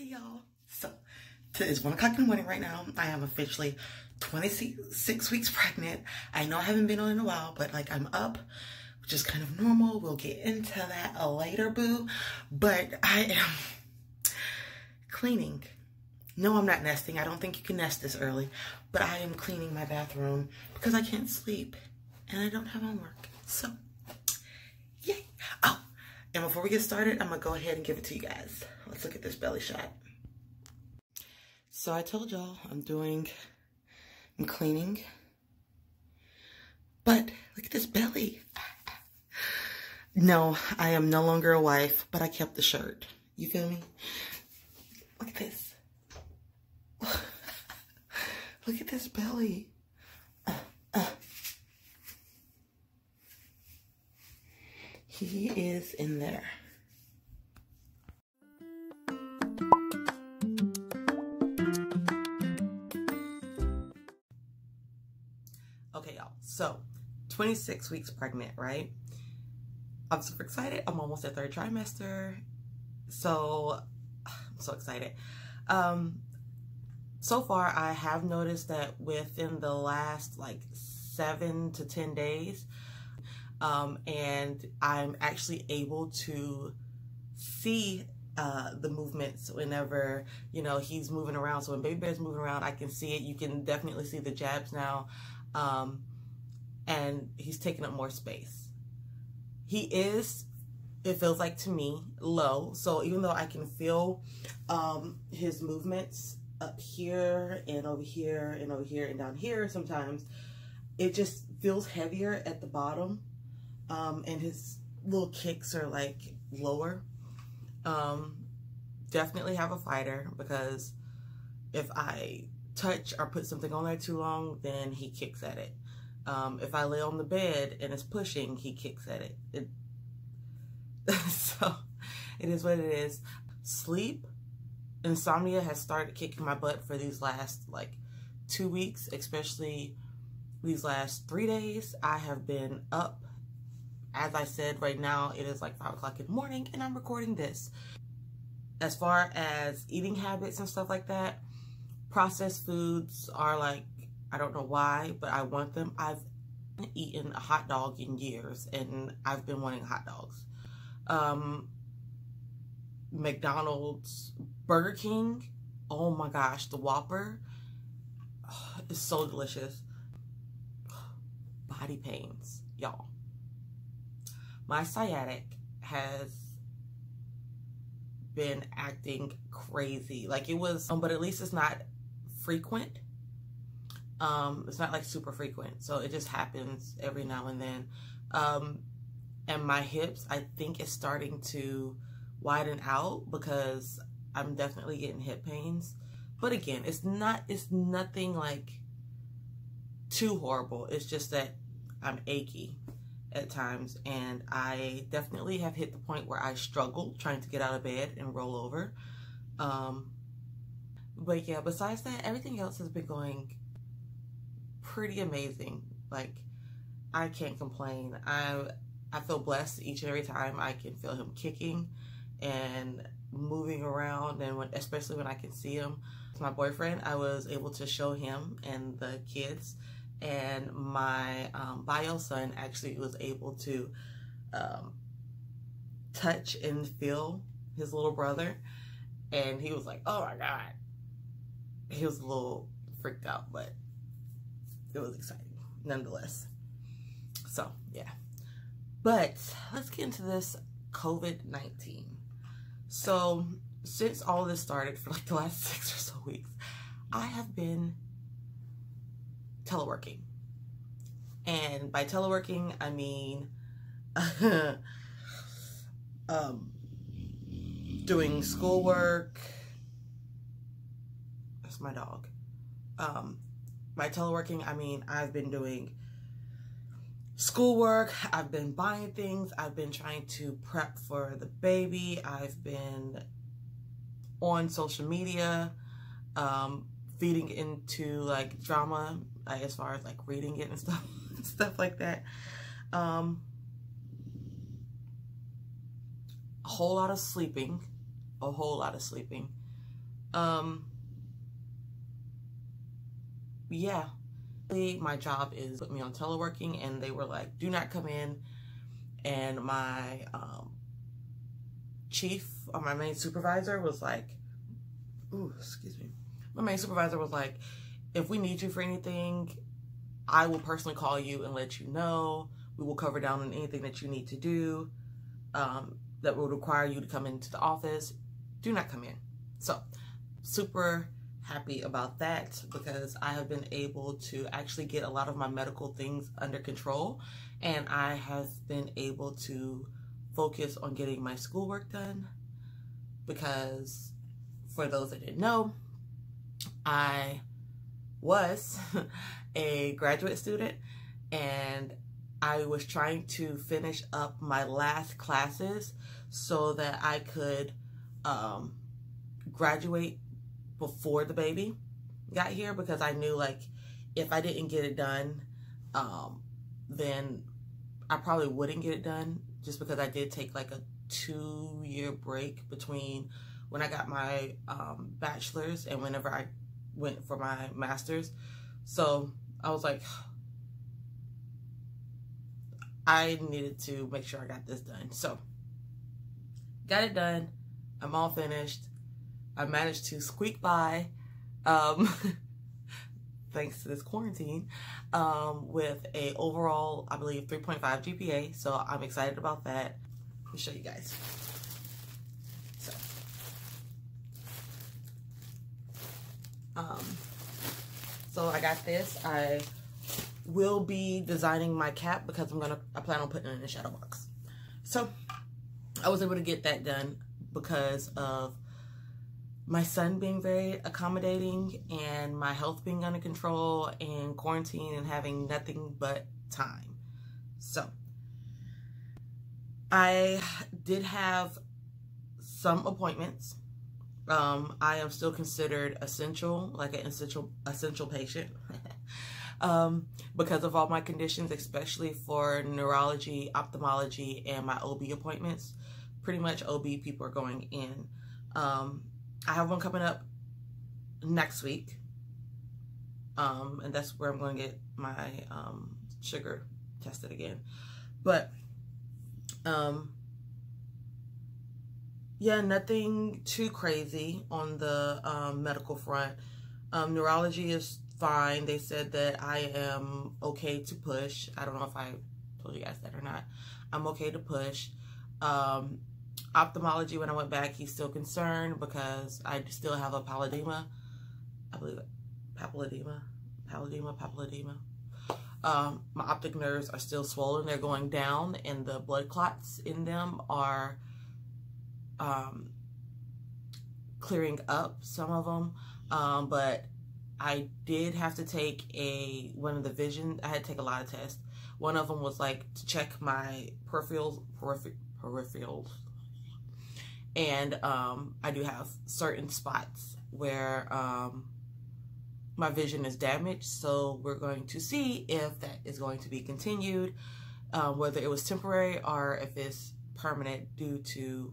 Hey y'all, so it's 1 o'clock in the morning right now. I am officially 26 weeks pregnant. I know I haven't been on in a while, but like I'm up, which is kind of normal. We'll get into that later, boo. But I am cleaning. No, I'm not nesting. I don't think you can nest this early, but I am cleaning my bathroom because I can't sleep and I don't have homework. So, yay. Oh, and before we get started, I'm gonna go ahead and give it to you guys. Let's look at this belly shot. So I told y'all I'm cleaning, but look at this belly. No, I am no longer a wife, but I kept the shirt. You feel me? Look at this. Look at this belly. He is in there. Okay, y'all. So, 26 weeks pregnant, right? I'm super excited. I'm almost at 3rd trimester. So, I'm so excited. So far, I have noticed that within the last like 7 to 10 days, and I'm actually able to see the movements whenever, you know, he's moving around. So when baby bear's moving around, I can see it. You can definitely see the jabs now. And he's taking up more space. He is, it feels like to me, low. So even though I can feel his movements up here and over here and over here and down here sometimes, it just feels heavier at the bottom. And his little kicks are like lower. Definitely have a fighter, because if I touch or put something on there too long, then he kicks at it. If I lay on the bed and it's pushing, he kicks at it. So it is what it is. Sleep, insomnia has started kicking my butt for these last like 2 weeks, especially these last 3 days. I have been up. As I said, right now it is like 5 o'clock in the morning and I'm recording this. As far as eating habits and stuff like that, processed foods are like, I don't know why, but I want them. I've eaten a hot dog in years and I've been wanting hot dogs. McDonald's, Burger King, oh my gosh, the Whopper is so delicious. Body pains, y'all. My sciatic has been acting crazy. Like it was, but at least it's not frequent. It's not like super frequent. So it just happens every now and then. And my hips, I think, is starting to widen out because I'm definitely getting hip pains. But again, it's nothing like too horrible. It's just that I'm achy at times, and I definitely have hit the point where I struggle trying to get out of bed and roll over. But yeah, besides that, everything else has been going pretty amazing. Like, I can't complain. I feel blessed each and every time I can feel him kicking and moving around, and especially when I can see him. My boyfriend, I was able to show him and the kids, and my bio son actually was able to touch and feel his little brother, and he was like, oh my God. He was a little freaked out, but it was exciting nonetheless. So yeah, but let's get into this COVID-19. So since all this started for like the last 6 or so weeks, I have been teleworking. And by teleworking, I mean doing schoolwork. That's my dog. By teleworking, I mean I've been doing schoolwork, I've been buying things, I've been trying to prep for the baby, I've been on social media, feeding into like drama, like as far as like reading it and stuff like that. A whole lot of sleeping, Yeah. My job is put me on teleworking, and they were like, do not come in. And my chief, or my main supervisor was like, ooh, excuse me. My main supervisor was like, if we need you for anything, I will personally call you and let you know. We will cover down on anything that you need to do that will require you to come into the office. Do not come in. So, super happy about that, because I have been able to actually get a lot of my medical things under control, and I have been able to focus on getting my schoolwork done, because for those that didn't know, I was a graduate student, and I was trying to finish up my last classes so that I could graduate before the baby got here, because I knew, like, if I didn't get it done, then I probably wouldn't get it done, just because I did take like a 2-year break between when I got my bachelor's and whenever I went for my master's. So I was like, I needed to make sure I got this done. So got it done. I'm all finished. I managed to squeak by, thanks to this quarantine, with a overall, I believe, 3.5 GPA. So I'm excited about that. Let me show you guys. So I got this. I will be designing my cap, because I plan on putting it in a shadow box. So I was able to get that done because of my son being very accommodating, and my health being under control, and quarantine, and having nothing but time. So I did have some appointments. I am still considered essential, like an essential patient, because of all my conditions, especially for neurology, ophthalmology, and my OB appointments. Pretty much OB people are going in. I have one coming up next week, and that's where I'm going to get my sugar tested again. But yeah, nothing too crazy on the medical front. Neurology is fine. They said that I am okay to push. I don't know if I told you guys that or not. I'm okay to push. Ophthalmology, when I went back, he's still concerned because I still have a papilledema. I believe it. Papilledema. My optic nerves are still swollen. They're going down, and the blood clots in them are clearing up, some of them. But I did have to take I had to take a lot of tests. One of them was like to check my peripherals. And I do have certain spots where my vision is damaged. So we're going to see if that is going to be continued, whether it was temporary or if it's permanent due to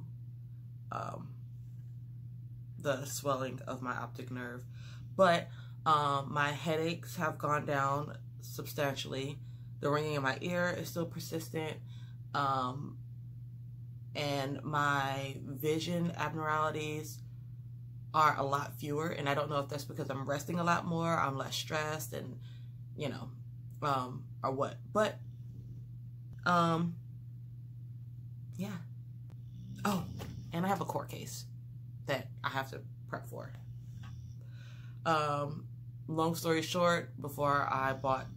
the swelling of my optic nerve. But my headaches have gone down substantially. The ringing in my ear is still persistent. And my vision abnormalities are a lot fewer. And I don't know if that's because I'm resting a lot more, I'm less stressed, and, you know, or what. But, yeah. Oh, and I have a court case that I have to prep for. Long story short, before I bought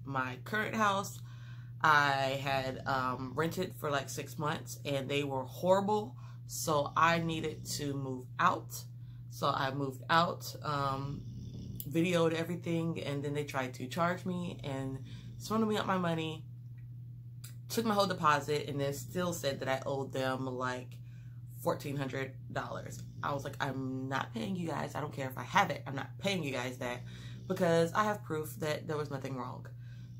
my current house, I had rented for like 6 months, and they were horrible. So I needed to move out. So I moved out, videoed everything, and then they tried to charge me and swindled me out my money, took my whole deposit, and then still said that I owed them like $1,400. I was like, I'm not paying you guys. I don't care if I have it. I'm not paying you guys that, because I have proof that there was nothing wrong.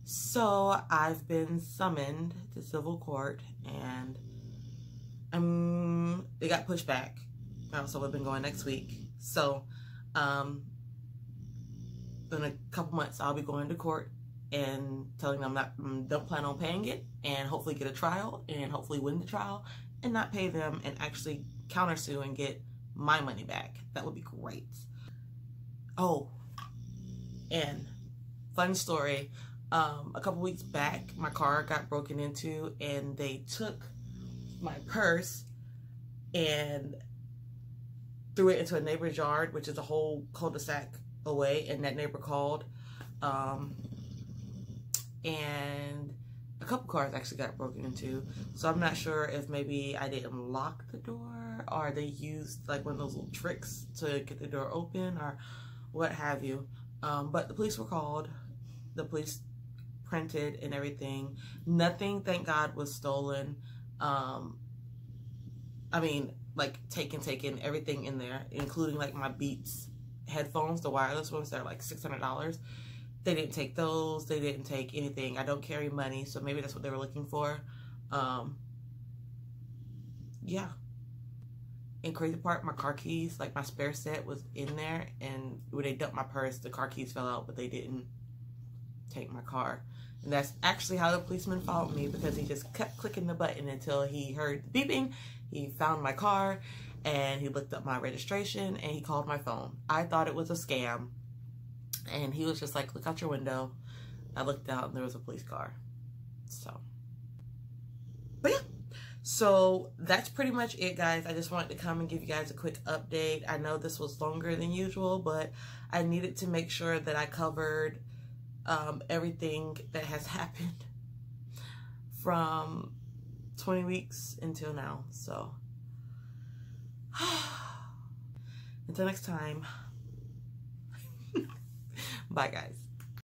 So I've been summoned to civil court, and it got pushed back. So we've been going next week. So, in a couple months, I'll be going to court and telling them don't plan on paying it, and hopefully get a trial, and hopefully win the trial, and not pay them, and actually countersue and get my money back. That would be great. Oh, and fun story. A couple weeks back, my car got broken into, and they took my purse and threw it into a neighbor's yard, which is a whole cul-de-sac away, and that neighbor called. And a couple cars actually got broken into, so I'm not sure if maybe I didn't lock the door, or they used like one of those little tricks to get the door open, or what have you. But the police were called. The police printed and everything. Nothing, thank God, was stolen. I mean, like taken everything in there, including like my Beats headphones, the wireless ones that are like $600. They didn't take those. They didn't take anything. I don't carry money, so maybe that's what they were looking for. Yeah. And crazy part, my car keys, like my spare set, was in there, and when they dumped my purse, the car keys fell out, but they didn't take my car. And that's actually how the policeman followed me, because he just kept clicking the button until he heard the beeping. He found my car, and he looked up my registration, and he called my phone. I thought it was a scam, and he was just like, look out your window. I looked out, and there was a police car. So, but yeah. So that's pretty much it, guys. I just wanted to come and give you guys a quick update. I know this was longer than usual, but I needed to make sure that I covered everything that has happened from 20 weeks until now. So until next time, bye guys.